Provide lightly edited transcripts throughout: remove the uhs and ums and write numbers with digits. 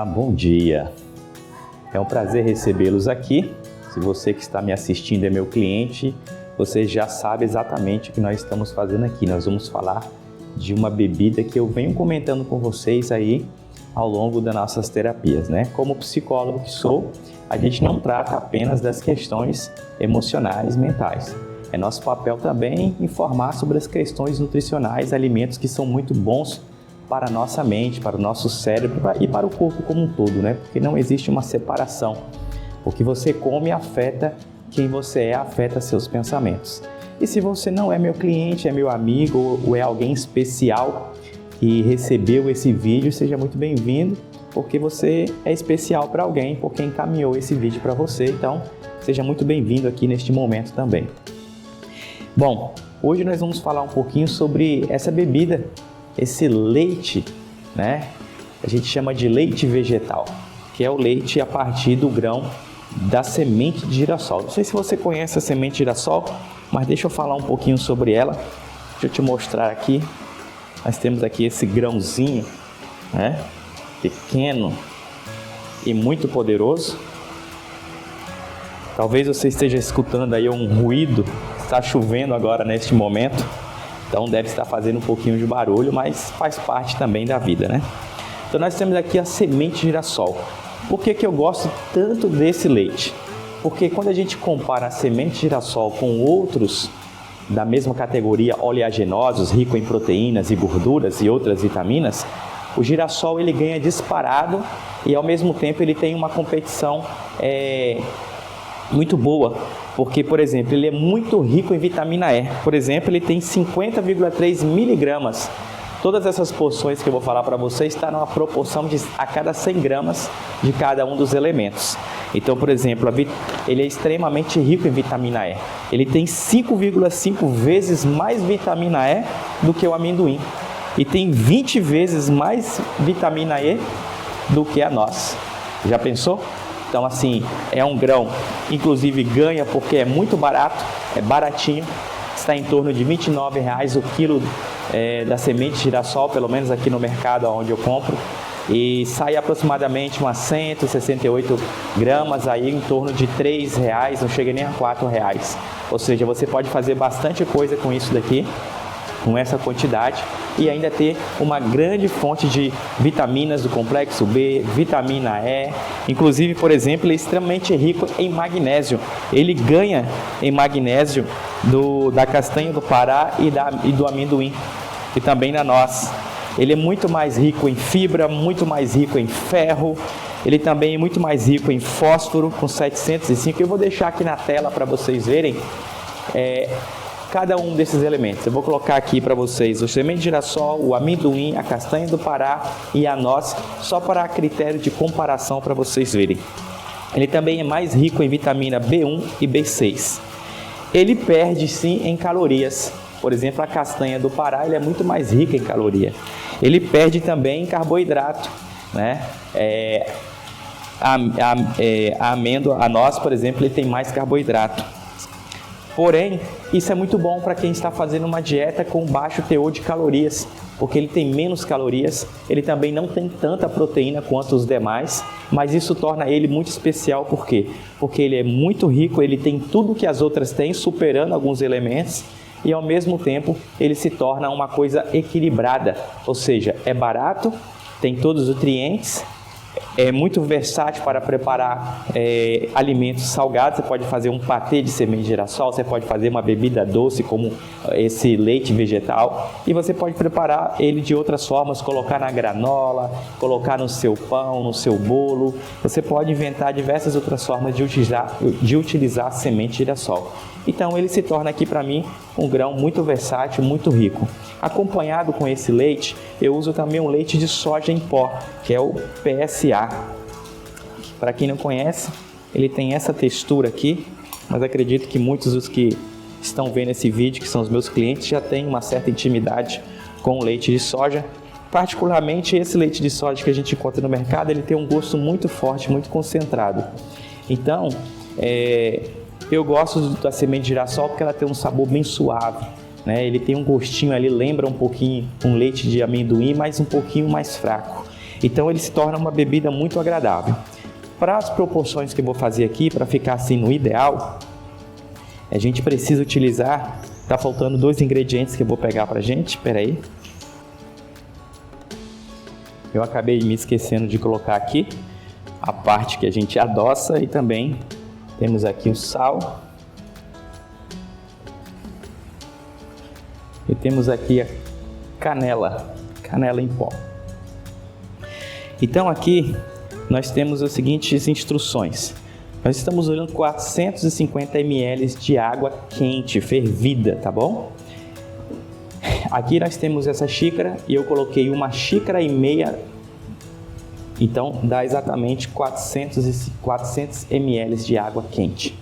Olá, bom dia. É um prazer recebê-los aqui. Se você que está me assistindo é meu cliente, você já sabe exatamente o que nós estamos fazendo aqui. Nós vamos falar de uma bebida que eu venho comentando com vocês aí ao longo das nossas terapias, né? Como psicólogo que sou, a gente não trata apenas das questões emocionais, mentais. É nosso papel também informar sobre as questões nutricionais, alimentos que são muito bons para a nossa mente, para o nosso cérebro e para o corpo como um todo, né? Porque não existe uma separação. O que você come afeta quem você é, afeta seus pensamentos. E se você não é meu cliente, é meu amigo ou é alguém especial que recebeu esse vídeo, seja muito bem-vindo, porque você é especial para alguém, porque encaminhou esse vídeo para você. Então, seja muito bem-vindo aqui neste momento também. Bom, hoje nós vamos falar um pouquinho sobre essa bebida, esse leite, né? A gente chama de leite vegetal, que é o leite a partir do grão da semente de girassol. Não sei se você conhece a semente de girassol, mas deixa eu falar um pouquinho sobre ela. Deixa eu te mostrar aqui. Nós temos aqui esse grãozinho, né? Pequeno e muito poderoso. Talvez você esteja escutando aí um ruído. Está chovendo agora neste momento. Então deve estar fazendo um pouquinho de barulho, mas faz parte também da vida, né? Então nós temos aqui a semente de girassol. Por que eu gosto tanto desse leite? Porque quando a gente compara a semente de girassol com outros da mesma categoria oleaginosos, ricos em proteínas e gorduras e outras vitaminas, o girassol ele ganha disparado e ao mesmo tempo ele tem uma competição muito boa. Porque, por exemplo, ele é muito rico em vitamina E. Por exemplo, ele tem 50,3 miligramas. Todas essas porções que eu vou falar para vocês estão numa proporção de a cada 100 gramas de cada um dos elementos. Então, por exemplo, ele é extremamente rico em vitamina E. Ele tem 5,5 vezes mais vitamina E do que o amendoim. E tem 20 vezes mais vitamina E do que a noz. Já pensou? Então, assim, é um grão, inclusive ganha porque é muito barato, é baratinho, está em torno de R$ 29,00 o quilo da semente de girassol, pelo menos aqui no mercado onde eu compro, e sai aproximadamente umas 168 gramas, aí em torno de R$ 3,00, não chega nem a R$ 4,00. Ou seja, você pode fazer bastante coisa com isso daqui, com essa quantidade, e ainda ter uma grande fonte de vitaminas do complexo B, vitamina E. Inclusive, por exemplo, ele é extremamente rico em magnésio. Ele ganha em magnésio da castanha do Pará e do amendoim, e também na noz. Ele é muito mais rico em fibra, muito mais rico em ferro. Ele também é muito mais rico em fósforo, com 705. Eu vou deixar aqui na tela para vocês verem cada um desses elementos. Eu vou colocar aqui para vocês o semente de girassol, o amendoim, a castanha do Pará e a noz, só para critério de comparação para vocês verem. Ele também é mais rico em vitamina B1 e B6. Ele perde sim em calorias. Por exemplo, a castanha do Pará ele é muito mais rica em caloria. Ele perde também em carboidrato, né? A amêndoa, a noz, por exemplo, ele tem mais carboidrato. Porém, isso é muito bom para quem está fazendo uma dieta com baixo teor de calorias, porque ele tem menos calorias, ele também não tem tanta proteína quanto os demais, mas isso torna ele muito especial. Por quê? Porque ele é muito rico, ele tem tudo que as outras têm, superando alguns elementos, e ao mesmo tempo ele se torna uma coisa equilibrada, ou seja, é barato, tem todos os nutrientes, é muito versátil para preparar alimentos salgados. Você pode fazer um patê de semente de girassol, você pode fazer uma bebida doce como esse leite vegetal, e você pode preparar ele de outras formas, colocar na granola, colocar no seu pão, no seu bolo. Você pode inventar diversas outras formas de utilizar a semente de girassol. Então ele se torna aqui para mim um grão muito versátil, muito rico. Acompanhado com esse leite, eu uso também um leite de soja em pó, que é o PSA. Para quem não conhece, ele tem essa textura aqui, mas acredito que muitos dos que estão vendo esse vídeo, que são os meus clientes, já têm uma certa intimidade com o leite de soja. Particularmente esse leite de soja que a gente encontra no mercado, ele tem um gosto muito forte, muito concentrado. Então, eu gosto da semente de girassol porque ela tem um sabor bem suave, né? Ele tem um gostinho ali, lembra um pouquinho um leite de amendoim, mas um pouquinho mais fraco. Então ele se torna uma bebida muito agradável. Para as proporções que eu vou fazer aqui, para ficar assim no ideal, a gente precisa utilizar, tá faltando 2 ingredientes que eu vou pegar pra gente, espera aí. Eu acabei me esquecendo de colocar aqui a parte que a gente adoça e também temos aqui o sal. E temos aqui a canela em pó. Então aqui nós temos as seguintes instruções. Nós estamos usando 450 ml de água quente, fervida, tá bom? Aqui nós temos essa xícara e eu coloquei 1,5 xícaras. Então dá exatamente 400 ml de água quente.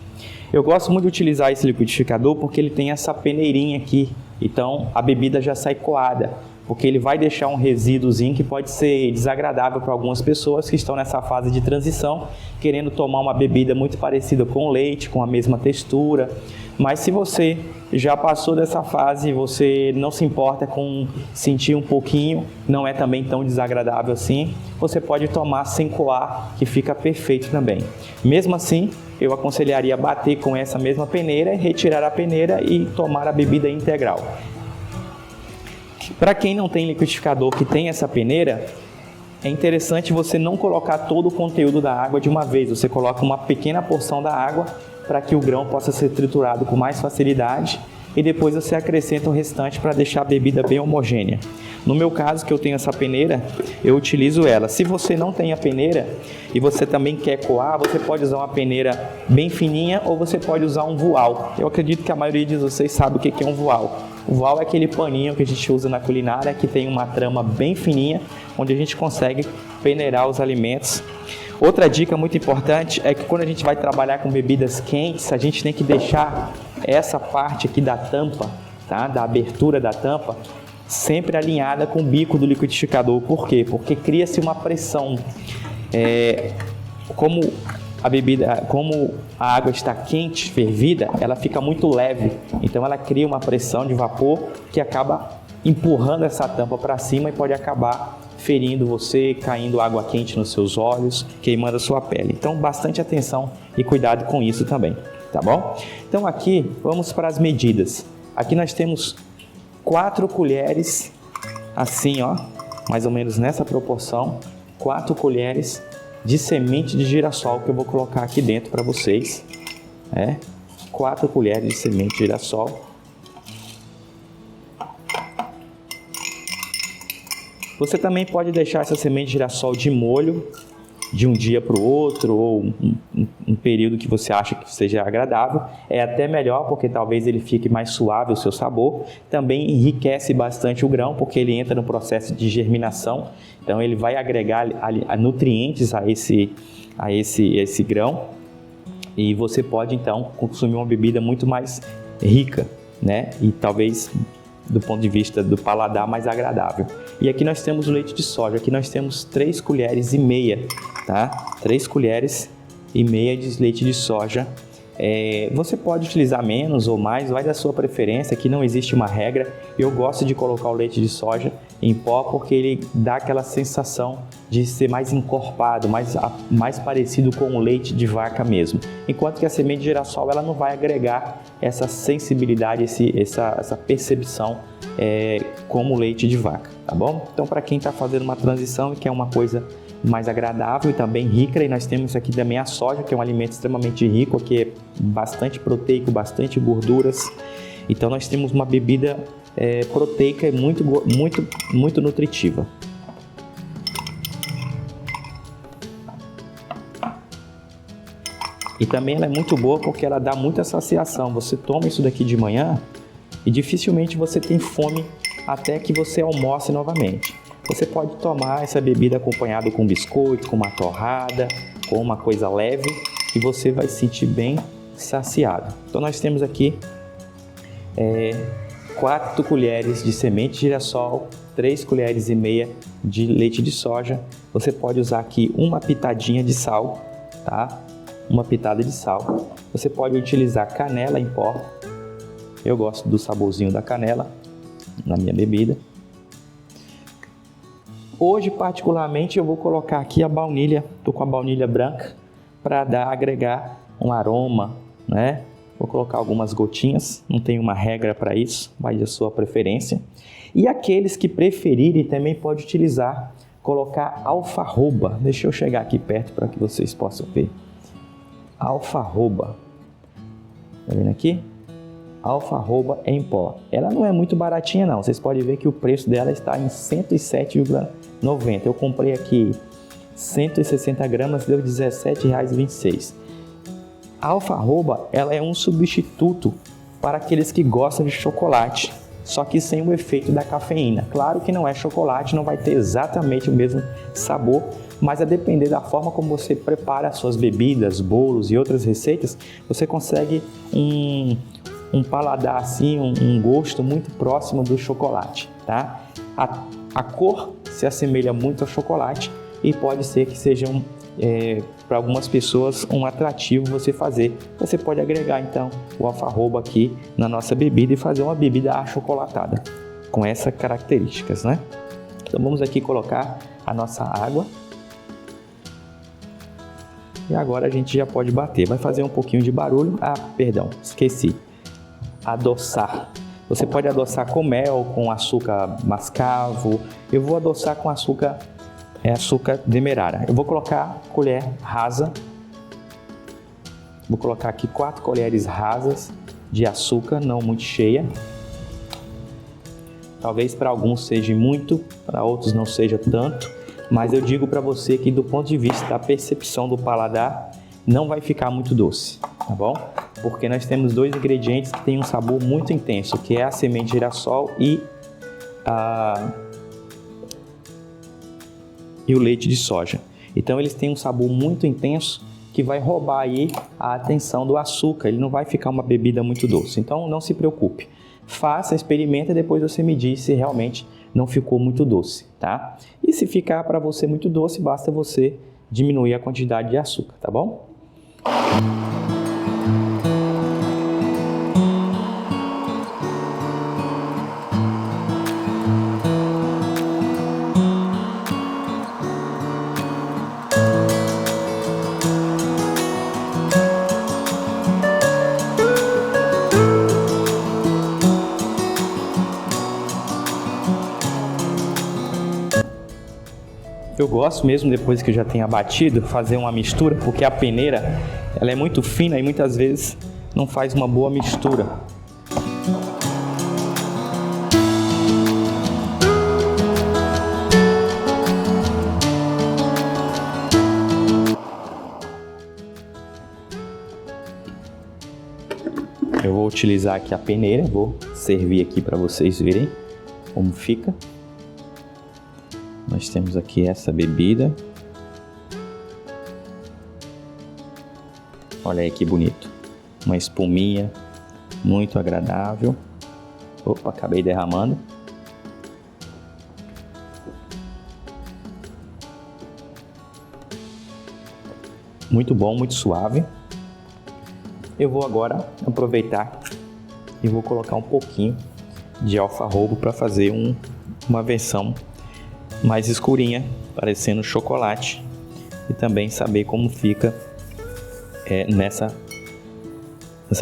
Eu gosto muito de utilizar esse liquidificador porque ele tem essa peneirinha aqui. Então a bebida já sai coada, porque ele vai deixar um resíduozinho que pode ser desagradável para algumas pessoas que estão nessa fase de transição, querendo tomar uma bebida muito parecida com leite, com a mesma textura. Mas se você já passou dessa fase, você não se importa com sentir um pouquinho, não é também tão desagradável assim, você pode tomar sem coar, que fica perfeito também. Mesmo assim, eu aconselharia bater com essa mesma peneira, retirar a peneira e tomar a bebida integral. Para quem não tem liquidificador que tem essa peneira, é interessante você não colocar todo o conteúdo da água de uma vez. Você coloca uma pequena porção da água para que o grão possa ser triturado com mais facilidade e depois você acrescenta o restante para deixar a bebida bem homogênea. No meu caso, que eu tenho essa peneira, eu utilizo ela. Se você não tem a peneira e você também quer coar, você pode usar uma peneira bem fininha ou você pode usar um voal. Eu acredito que a maioria de vocês sabe o que é um voal. O voal é aquele paninho que a gente usa na culinária, que tem uma trama bem fininha, onde a gente consegue peneirar os alimentos. Outra dica muito importante é que quando a gente vai trabalhar com bebidas quentes, a gente tem que deixar essa parte aqui da tampa, tá? Da abertura da tampa, sempre alinhada com o bico do liquidificador. Por quê? Porque cria-se uma pressão. Como a água está quente, fervida, ela fica muito leve. Então ela cria uma pressão de vapor que acaba empurrando essa tampa para cima e pode acabar ferindo você, caindo água quente nos seus olhos, queimando a sua pele. Então bastante atenção e cuidado com isso também, tá bom? Então aqui vamos para as medidas. Aqui nós temos 4 colheres, assim ó, mais ou menos nessa proporção, 4 colheres de semente de girassol que eu vou colocar aqui dentro para vocês. 4 colheres de semente de girassol. Você também pode deixar essa semente de girassol de molho de um dia para o outro ou um período que você acha que seja agradável. É até melhor porque talvez ele fique mais suave o seu sabor. Também enriquece bastante o grão porque ele entra no processo de germinação. Então ele vai agregar nutrientes a esse grão e você pode então consumir uma bebida muito mais rica, né? E talvez do ponto de vista do paladar mais agradável. E aqui nós temos o leite de soja. Aqui nós temos 3 colheres e meia, tá? 3 colheres e meia de leite de soja. Você pode utilizar menos ou mais, vai da sua preferência, aqui não existe uma regra. Eu gosto de colocar o leite de soja em pó porque ele dá aquela sensação de ser mais encorpado, mais parecido com o leite de vaca mesmo. Enquanto que a semente de girassol ela não vai agregar essa sensibilidade, essa percepção como o leite de vaca, tá bom? Então para quem está fazendo uma transição e quer uma coisa mais agradável e também rica, e nós temos aqui também a soja, que é um alimento extremamente rico, que é bastante proteico, bastante gorduras. Então nós temos uma bebida proteica e muito nutritiva. E também ela é muito boa porque ela dá muita saciação. Você toma isso daqui de manhã e dificilmente você tem fome até que você almoce novamente. Você pode tomar essa bebida acompanhado com biscoito, com uma torrada, com uma coisa leve e você vai se sentir bem saciado. Então nós temos aqui 4 colheres de semente de girassol, 3 colheres e meia de leite de soja. Você pode usar aqui uma pitadinha de sal, tá? Uma pitada de sal. Você pode utilizar canela em pó. Eu gosto do saborzinho da canela na minha bebida. Hoje, particularmente, eu vou colocar aqui a baunilha, estou com a baunilha branca, para agregar um aroma, né? Vou colocar algumas gotinhas, não tem uma regra para isso, vai da sua preferência. E aqueles que preferirem também pode utilizar, colocar alfarroba. Deixa eu chegar aqui perto para que vocês possam ver. Alfarroba. Tá vendo aqui? Alfarroba em pó. Ela não é muito baratinha não, vocês podem ver que o preço dela está em R$ 107,90. Eu comprei aqui 160 gramas, deu R$ 17,26. A alfarroba, ela é um substituto para aqueles que gostam de chocolate, só que sem o efeito da cafeína. Claro que não é chocolate, não vai ter exatamente o mesmo sabor, mas a depender da forma como você prepara as suas bebidas, bolos e outras receitas, você consegue um paladar assim, um gosto muito próximo do chocolate, tá? A cor se assemelha muito ao chocolate e pode ser que seja para algumas pessoas um atrativo você fazer. Você pode agregar então o alfarroba aqui na nossa bebida e fazer uma bebida achocolatada com essas características, né? Então vamos aqui colocar a nossa água. E agora a gente já pode bater. Vai fazer um pouquinho de barulho. Ah, perdão, esqueci. Adoçar. Você pode adoçar com mel, com açúcar mascavo. Eu vou adoçar com açúcar demerara. Eu vou colocar colher rasa. Vou colocar aqui 4 colheres rasas de açúcar, não muito cheia. Talvez para alguns seja muito, para outros não seja tanto. Mas eu digo para você que do ponto de vista da percepção do paladar, não vai ficar muito doce, tá bom? Porque nós temos 2 ingredientes que têm um sabor muito intenso, que é a semente de girassol e o leite de soja. Então eles têm um sabor muito intenso que vai roubar aí a atenção do açúcar, ele não vai ficar uma bebida muito doce. Então não se preocupe, faça, experimenta e depois você me diz se realmente não ficou muito doce, tá? E se ficar para você muito doce, basta você diminuir a quantidade de açúcar, tá bom? Eu gosto mesmo, depois que eu já tenho abatido, fazer uma mistura, porque a peneira ela é muito fina e muitas vezes não faz uma boa mistura. Eu vou utilizar aqui a peneira, vou servir aqui para vocês verem como fica. Nós temos aqui essa bebida. Olha aí que bonito. Uma espuminha muito agradável. Opa, acabei derramando. Muito bom, muito suave. Eu vou agora aproveitar e vou colocar um pouquinho de alfarroba para fazer uma versão mais escurinha, parecendo chocolate, e também saber como fica nessa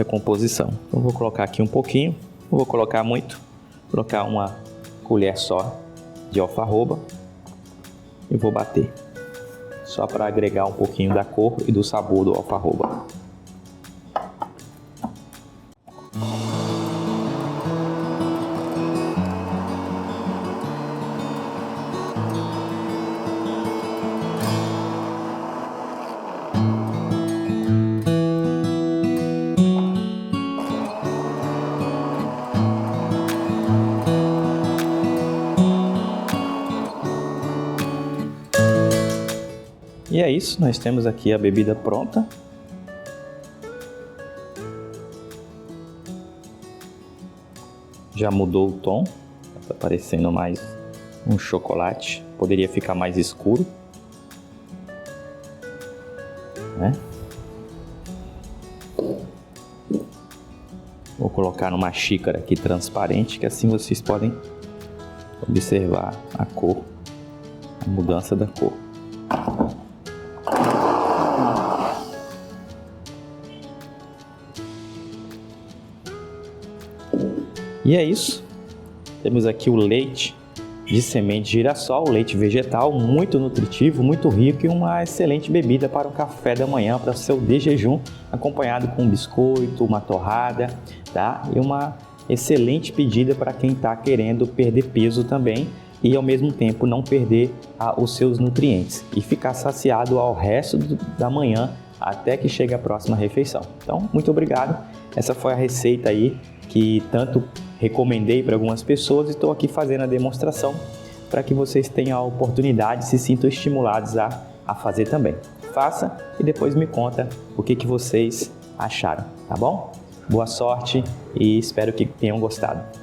composição. Então vou colocar aqui um pouquinho, não vou colocar muito, vou colocar uma colher só de alfarroba e vou bater, só para agregar um pouquinho da cor e do sabor do alfarroba. E é isso, nós temos aqui a bebida pronta. Já mudou o tom, está parecendo mais um chocolate, poderia ficar mais escuro, né? Vou colocar numa xícara aqui transparente, que assim vocês podem observar a cor a mudança da cor. E é isso. Temos aqui o leite de semente de girassol, leite vegetal, muito nutritivo, muito rico e uma excelente bebida para o café da manhã, para o seu de jejum, acompanhado com um biscoito, uma torrada, tá? E uma excelente pedida para quem está querendo perder peso também e ao mesmo tempo não perder os seus nutrientes e ficar saciado ao resto da manhã até que chegue a próxima refeição. Então, muito obrigado. Essa foi a receita aí que tanto recomendei para algumas pessoas e estou aqui fazendo a demonstração para que vocês tenham a oportunidade, se sintam estimulados a fazer também. Faça e depois me conta o que vocês acharam, tá bom? Boa sorte e espero que tenham gostado.